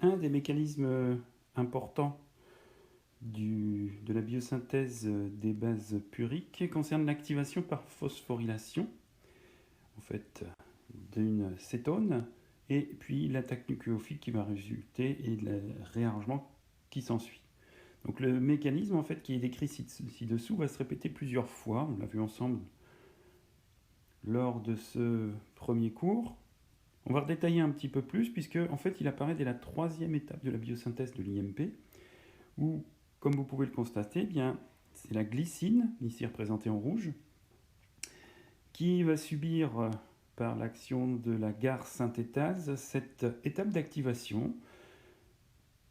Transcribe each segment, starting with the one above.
Un des mécanismes importants de la biosynthèse des bases puriques concerne l'activation par phosphorylation en fait, d'une cétone et puis l'attaque nucléophile qui va résulter et le réarrangement qui s'ensuit. Donc le mécanisme en fait qui est décrit ci-dessous va se répéter plusieurs fois, on l'a vu ensemble lors de ce premier cours. On va redétailler un petit peu plus puisque en fait il apparaît dès la troisième étape de la biosynthèse de l'IMP où, comme vous pouvez le constater, eh bien, c'est la glycine, ici représentée en rouge, qui va subir par l'action de la gare synthétase cette étape d'activation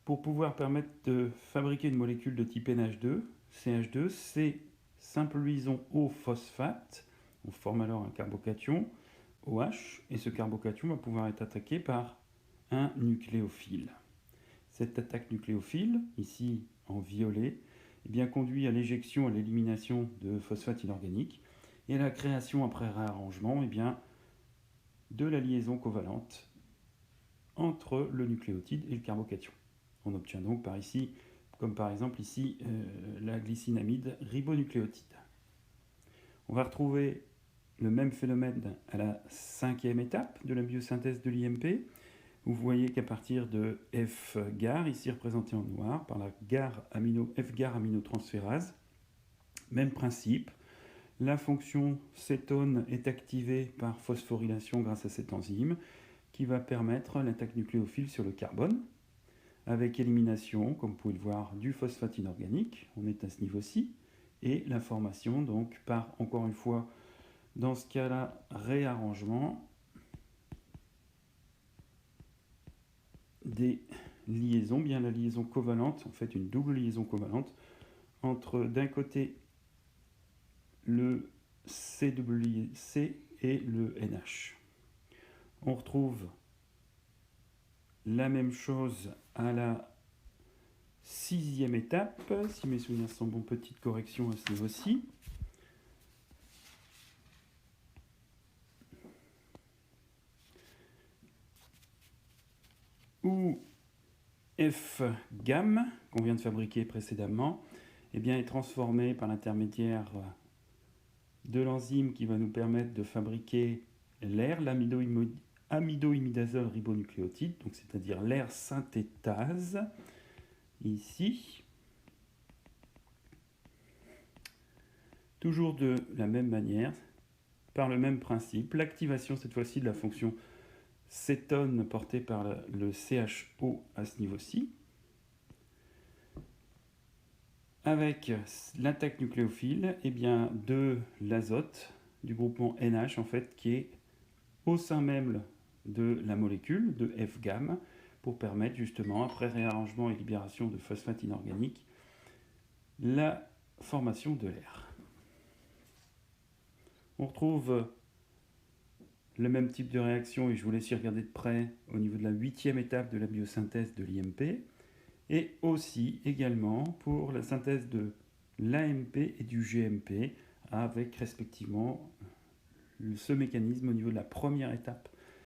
pour pouvoir permettre de fabriquer une molécule de type NH2, CH2, c'est simple liaison au phosphate, on forme alors un carbocation, OH, et ce carbocation va pouvoir être attaqué par un nucléophile. Cette attaque nucléophile, ici en violet, eh bien, conduit à l'éjection et à l'élimination de phosphate inorganique et à la création après réarrangement eh bien, de la liaison covalente entre le nucléotide et le carbocation. On obtient donc par ici, comme par exemple ici, la glycinamide ribonucléotide. On va retrouver le même phénomène à la cinquième étape de la biosynthèse de l'IMP. Vous voyez qu'à partir de F-GAR, ici représenté en noir, par la F-GAR aminotransférase, même principe, la fonction cétone est activée par phosphorylation grâce à cette enzyme qui va permettre l'attaque nucléophile sur le carbone, avec élimination, comme vous pouvez le voir, du phosphate inorganique, on est à ce niveau-ci, et la formation, donc, par, encore une fois, dans ce cas-là, réarrangement des liaisons, bien la liaison covalente, en fait une double liaison covalente, entre d'un côté le CWC et le NH. On retrouve la même chose à la sixième étape, si mes souvenirs sont bons, petite correction à ce niveau-ci. Où F-GAM, qu'on vient de fabriquer précédemment, eh bien, est transformé par l'intermédiaire de l'enzyme qui va nous permettre de fabriquer l'air, l'amidoimidazole ribonucléotide, donc c'est-à-dire l'air synthétase, ici. Toujours de la même manière, par le même principe, l'activation cette fois-ci de la fonction cétone portée par le CHO à ce niveau-ci, avec l'attaque nucléophile eh bien, de l'azote, du groupement NH en fait, qui est au sein même de la molécule de F-GAM pour permettre justement, après réarrangement et libération de phosphate inorganique, la formation de l'air. On retrouve le même type de réaction, et je vous laisse y regarder de près, au niveau de la huitième étape de la biosynthèse de l'IMP, et aussi également pour la synthèse de l'AMP et du GMP, avec respectivement ce mécanisme au niveau de la première étape